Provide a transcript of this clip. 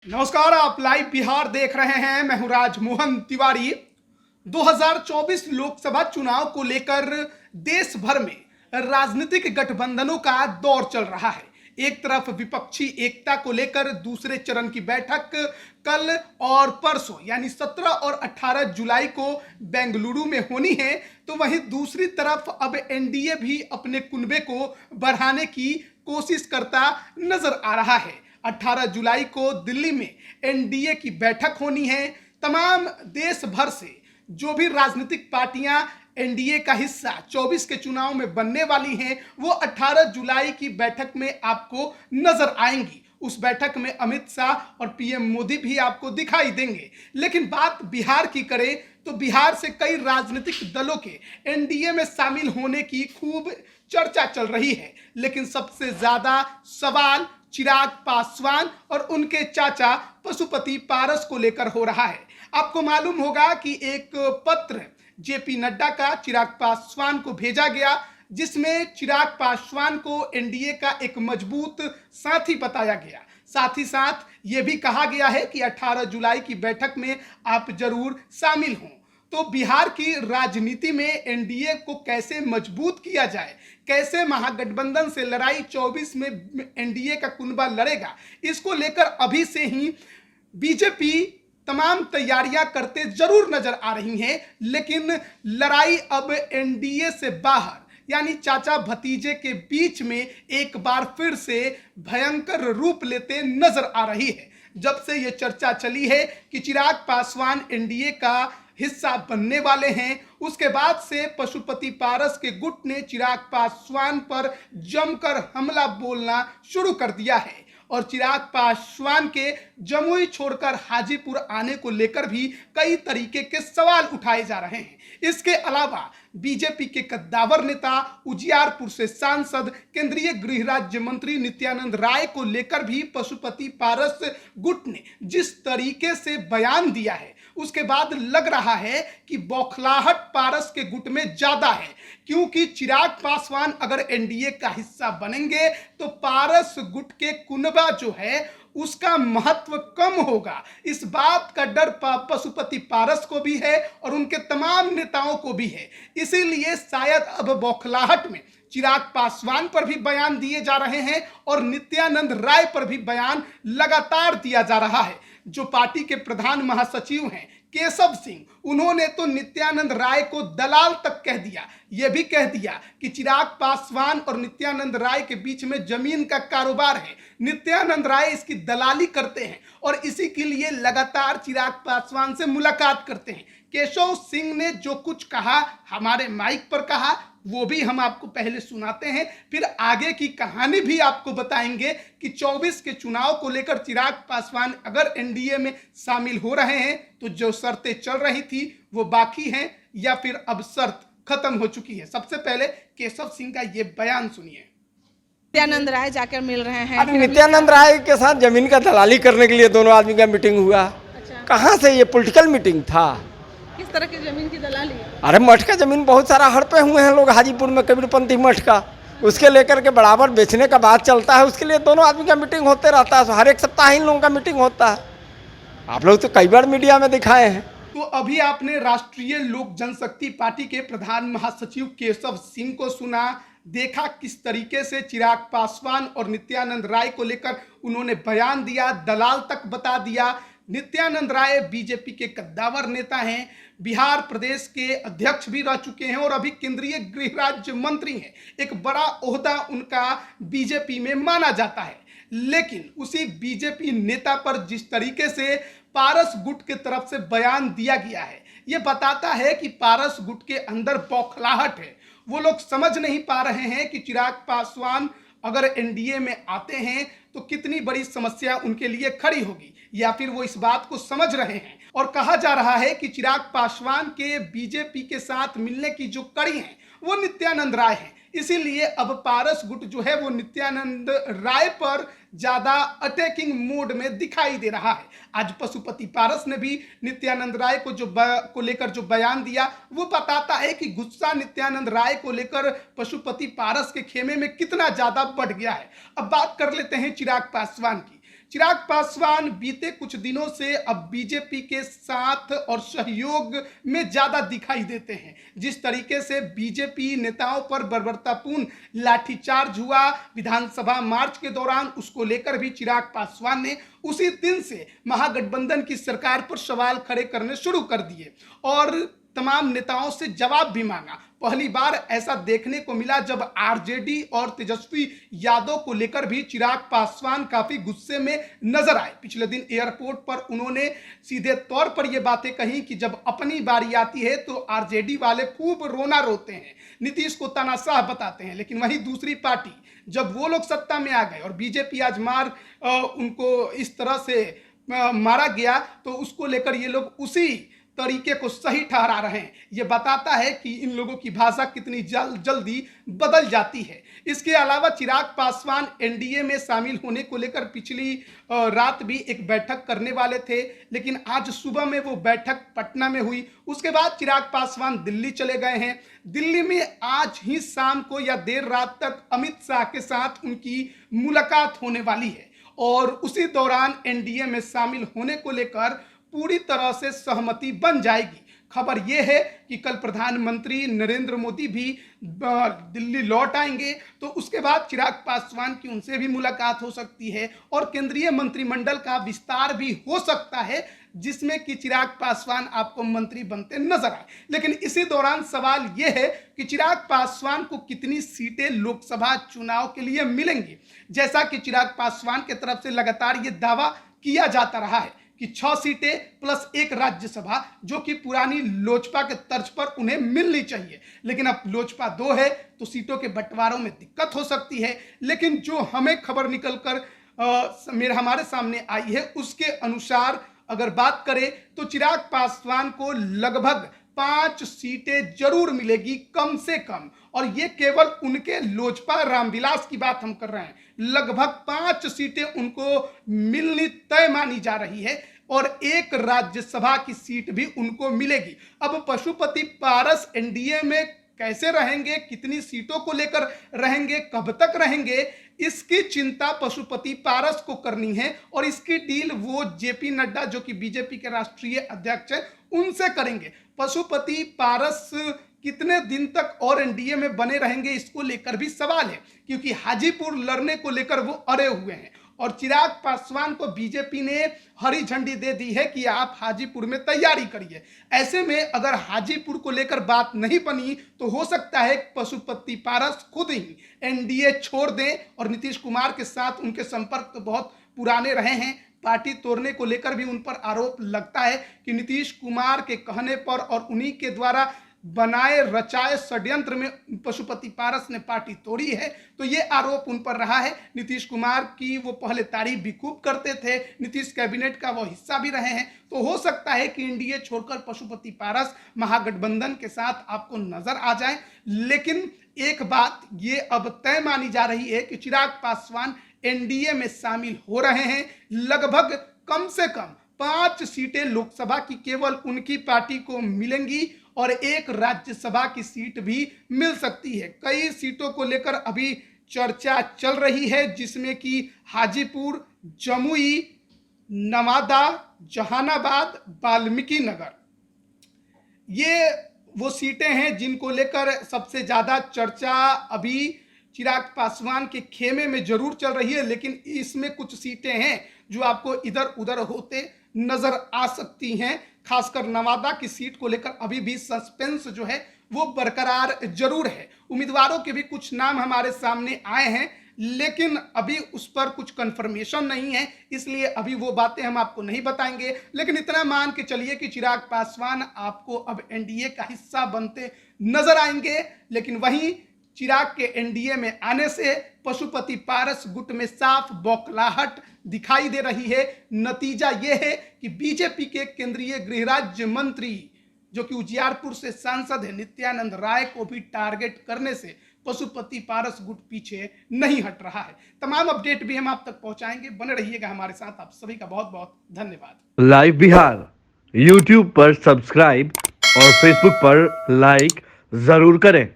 नमस्कार, आप लाइव बिहार देख रहे हैं। मैं हूं राजमोहन तिवारी। 2024 लोकसभा चुनाव को लेकर देश भर में राजनीतिक गठबंधनों का दौर चल रहा है। एक तरफ विपक्षी एकता को लेकर दूसरे चरण की बैठक कल और परसों यानी 17 और 18 जुलाई को बेंगलुरु में होनी है, तो वहीं दूसरी तरफ अब एनडीए भी अपने कुनबे को बढ़ाने की कोशिश करता नजर आ रहा है। 18 जुलाई को दिल्ली में एनडीए की बैठक होनी है। तमाम देश भर से जो भी राजनीतिक पार्टियां एनडीए का हिस्सा 24 के चुनाव में बनने वाली हैं, वो 18 जुलाई की बैठक में आपको नजर आएंगी। उस बैठक में अमित शाह और पीएम मोदी भी आपको दिखाई देंगे। लेकिन बात बिहार की करें तो बिहार से कई राजनीतिक दलों के एनडीए में शामिल होने की खूब चर्चा चल रही है। लेकिन सबसे ज्यादा सवाल चिराग पासवान और उनके चाचा पशुपति पारस को लेकर हो रहा है। आपको मालूम होगा कि एक पत्र जेपी नड्डा का चिराग पासवान को भेजा गया, जिसमें चिराग पासवान को एनडीए का एक मजबूत साथी बताया गया। साथ ही साथ ये भी कहा गया है कि 18 जुलाई की बैठक में आप जरूर शामिल हों। तो बिहार की राजनीति में एनडीए को कैसे मजबूत किया जाए, कैसे महागठबंधन से लड़ाई 24 में एनडीए का कुनबा लड़ेगा, इसको लेकर अभी से ही बीजेपी तमाम तैयारियां करते जरूर नजर आ रही हैं। लेकिन लड़ाई अब एनडीए से बाहर यानी चाचा भतीजे के बीच में एक बार फिर से भयंकर रूप लेते नजर आ रही है। जब से ये चर्चा चली है कि चिराग पासवान एनडीए का हिस्सा बनने वाले हैं, उसके बाद से पशुपति पारस के गुट ने चिराग पासवान पर जमकर हमला बोलना शुरू कर दिया है। और चिराग पासवान के जमुई छोड़कर हाजीपुर आने को लेकर भी कई तरीके के सवाल उठाए जा रहे हैं। इसके अलावा बीजेपी के कद्दावर नेता, उजियारपुर से सांसद, केंद्रीय गृह राज्य मंत्री नित्यानंद राय को लेकर भी पशुपति पारस गुट ने जिस तरीके से बयान दिया है, उसके बाद लग रहा है कि बौखलाहट पारस के गुट में ज्यादा है। क्योंकि चिराग पासवान अगर एनडीए का हिस्सा बनेंगे तो पारस गुट के कुनबा जो है उसका महत्व कम होगा। इस बात का डर पशुपति पारस को भी है और उनके तमाम नेताओं को भी है। इसीलिए शायद अब बौखलाहट में चिराग पासवान पर भी बयान दिए जा रहे हैं और नित्यानंद राय पर भी बयान लगातार दिया जा रहा है। जो पार्टी के प्रधान महासचिव हैं केशव सिंह, उन्होंने तो नित्यानंद राय को दलाल तक कह दिया। यह भी कह दिया कि चिराग पासवान और नित्यानंद राय के बीच में जमीन का कारोबार है, नित्यानंद राय इसकी दलाली करते हैं और इसी के लिए लगातार चिराग पासवान से मुलाकात करते हैं। केशव सिंह ने जो कुछ कहा हमारे माइक पर कहा, वो भी हम आपको पहले सुनाते हैं, फिर आगे की कहानी भी आपको बताएंगे कि 24 के चुनाव को लेकर चिराग पासवान अगर एनडीए में शामिल हो रहे हैं तो जो शर्तें चल रही थी वो बाकी हैं या फिर अब शर्त खत्म हो चुकी है। सबसे पहले केशव सिंह का ये बयान सुनिए। नित्यानंद राय जाकर मिल रहे हैं। नित्यानंद राय के साथ जमीन का दलाली करने के लिए दोनों आदमी का मीटिंग हुआ। अच्छा। कहाँ से ये पॉलिटिकल मीटिंग था? किस तरह की जमीन की दलाली? अरे मठ का जमीन बहुत सारा हड़पे हुए हैं लोग हाजीपुर में, कबीरपंथी मठ का, उसके लेकर के बराबर बेचने का बात चलता है। उसके लिए दोनों आदमी का मीटिंग होते रहता है। हर एक सप्ताह इन लोगों का मीटिंग होता है। आप लोग तो कई बार मीडिया में दिखाए हैं। तो अभी आपने राष्ट्रीय लोक जनशक्ति पार्टी के प्रधान महासचिव केशव सिंह को सुना, देखा किस तरीके से चिराग पासवान और नित्यानंद राय को लेकर उन्होंने बयान दिया, दलाल तक बता दिया। नित्यानंद राय बीजेपी के कद्दावर नेता हैं, बिहार प्रदेश के अध्यक्ष भी रह चुके हैं और अभी केंद्रीय गृह राज्य मंत्री हैं। एक बड़ा ओहदा उनका बीजेपी में माना जाता है। लेकिन उसी बीजेपी नेता पर जिस तरीके से पारस गुट के तरफ से बयान दिया गया है, यह बताता है कि पारस गुट के अंदर बौखलाहट है। वो लोग समझ नहीं पा रहे हैं कि चिराग पासवान अगर एनडीए में आते हैं तो कितनी बड़ी समस्या उनके लिए खड़ी होगी, या फिर वो इस बात को समझ रहे हैं। और कहा जा रहा है कि चिराग पासवान के बीजेपी के साथ मिलने की जो कड़ी है वो नित्यानंद राय है। इसीलिए अब पारस गुट जो है वो नित्यानंद राय पर ज्यादा अटैकिंग मोड में दिखाई दे रहा है। आज पशुपति पारस ने भी नित्यानंद राय को लेकर जो बयान दिया वो बताता है कि गुस्सा नित्यानंद राय को लेकर पशुपति पारस के खेमे में कितना ज्यादा बढ़ गया है। अब बात कर लेते हैं चिराग पासवान की। चिराग पासवान बीते कुछ दिनों से अब बीजेपी के साथ और सहयोग में ज्यादा दिखाई देते हैं। जिस तरीके से बीजेपी नेताओं पर बर्बरतापूर्ण लाठीचार्ज हुआ विधानसभा मार्च के दौरान, उसको लेकर भी चिराग पासवान ने उसी दिन से महागठबंधन की सरकार पर सवाल खड़े करने शुरू कर दिए और तमाम नेताओं से जवाब भी मांगा। पहली बार ऐसा देखने को मिला जब आरजेडी और तेजस्वी यादव को लेकर भी चिराग पासवान काफी गुस्से में नजर आए। पिछले दिन एयरपोर्ट पर उन्होंने सीधे तौर पर यह बातें कही कि जब अपनी बारी आती है तो आरजेडी वाले खूब रोना रोते हैं, नीतीश को तानाशाह बताते हैं, लेकिन वहीं दूसरी पार्टी जब वो लोग सत्ता में आ गए और बीजेपी आज उनको इस तरह से मारा गया तो उसको लेकर ये लोग उसी तरीके को सही ठहरा रहे हैं। यह बताता है कि इन लोगों की भाषा कितनी जल्दी बदल जाती है। इसके अलावा चिराग पासवान एनडीए में शामिल होने को लेकर पिछली रात भी एक बैठक करने वाले थे, लेकिन आज सुबह में वो बैठक पटना में हुई। उसके बाद चिराग पासवान दिल्ली चले गए हैं। दिल्ली में आज ही शाम को या देर रात तक अमित शाह के साथ उनकी मुलाकात होने वाली है और उसी दौरान एनडीए में शामिल होने को लेकर पूरी तरह से सहमति बन जाएगी। खबर यह है कि कल प्रधानमंत्री नरेंद्र मोदी भी दिल्ली लौट आएंगे, तो उसके बाद चिराग पासवान की उनसे भी मुलाकात हो सकती है और केंद्रीय मंत्रिमंडल का विस्तार भी हो सकता है, जिसमें कि चिराग पासवान आपको मंत्री बनते नजर आए। लेकिन इसी दौरान सवाल यह है कि चिराग पासवान को कितनी सीटें लोकसभा चुनाव के लिए मिलेंगी। जैसा कि चिराग पासवान की तरफ से लगातार यह दावा किया जाता रहा है कि 6 सीटें प्लस 1 राज्यसभा, जो कि पुरानी लोजपा के तर्ज पर उन्हें मिलनी चाहिए। लेकिन अब लोजपा 2 है तो सीटों के बंटवारों में दिक्कत हो सकती है। लेकिन जो हमें खबर निकलकर हमारे सामने आई है उसके अनुसार अगर बात करें तो चिराग पासवान को लगभग 5 सीटें जरूर मिलेगी कम से कम, और ये केवल उनके लोजपा रामविलास की बात हम कर रहे हैं। लगभग 5 सीटें उनको मिलनी तय मानी जा रही है और 1 राज्यसभा की सीट भी उनको मिलेगी। अब पशुपति पारस एनडीए में कैसे रहेंगे, कितनी सीटों को लेकर रहेंगे, कब तक रहेंगे, इसकी चिंता पशुपति पारस को करनी है और इसकी डील वो जेपी नड्डा जो कि बीजेपी के राष्ट्रीय अध्यक्ष हैं उनसे करेंगे। पशुपति पारस कितने दिन तक और एनडीए में बने रहेंगे इसको लेकर भी सवाल है, क्योंकि हाजीपुर लड़ने को लेकर वो अड़े हुए हैं और चिराग पासवान को बीजेपी ने हरी झंडी दे दी है कि आप हाजीपुर में तैयारी करिए। ऐसे में अगर हाजीपुर को लेकर बात नहीं बनी तो हो सकता है पशुपति पारस खुद ही एनडीए छोड़ दें, और नीतीश कुमार के साथ उनके संपर्क तो बहुत पुराने रहे हैं। पार्टी तोड़ने को लेकर भी उन पर आरोप लगता है कि नीतीश कुमार के कहने पर और उन्हीं के द्वारा बनाए रचाए षड्यंत्र में पशुपति पारस ने पार्टी तोड़ी है, तो ये आरोप उन पर रहा है। नीतीश कुमार की वो पहले तारीफ भी खूब करते थे, नीतीश कैबिनेट का वो हिस्सा भी रहे हैं, तो हो सकता है कि एनडीए छोड़कर पशुपति पारस महागठबंधन के साथ आपको नजर आ जाए। लेकिन एक बात ये अब तय मानी जा रही है कि चिराग पासवान एनडीए में शामिल हो रहे हैं। लगभग कम से कम 5 सीटें लोकसभा की केवल उनकी पार्टी को मिलेंगी और 1 राज्यसभा की सीट भी मिल सकती है। कई सीटों को लेकर अभी चर्चा चल रही है, जिसमें कि हाजीपुर, जमुई, नवादा, जहानाबाद, वाल्मीकि नगर, ये वो सीटें हैं जिनको लेकर सबसे ज्यादा चर्चा अभी चिराग पासवान के खेमे में जरूर चल रही है। लेकिन इसमें कुछ सीटें हैं जो आपको इधर उधर होते नजर आ सकती हैं। खासकर नवादा की सीट को लेकर अभी भी सस्पेंस जो है वो बरकरार जरूर है। उम्मीदवारों के भी कुछ नाम हमारे सामने आए हैं, लेकिन अभी उस पर कुछ कंफर्मेशन नहीं है, इसलिए अभी वो बातें हम आपको नहीं बताएंगे। लेकिन इतना मान के चलिए कि चिराग पासवान आपको अब एनडीए का हिस्सा बनते नजर आएंगे। लेकिन वहीं चिराग के एनडीए में आने से पशुपति पारस गुट में साफ बौखलाहट दिखाई दे रही है। नतीजा यह है कि बीजेपी के केंद्रीय गृह राज्य मंत्री जो कि उजियारपुर से सांसद है नित्यानंद राय को भी टारगेट करने से पशुपति पारस गुट पीछे नहीं हट रहा है। तमाम अपडेट भी हम आप तक पहुंचाएंगे, बने रहिएगा हमारे साथ। आप सभी का बहुत बहुत धन्यवाद। लाइव बिहार यूट्यूब पर सब्सक्राइब और फेसबुक पर लाइक जरूर करें।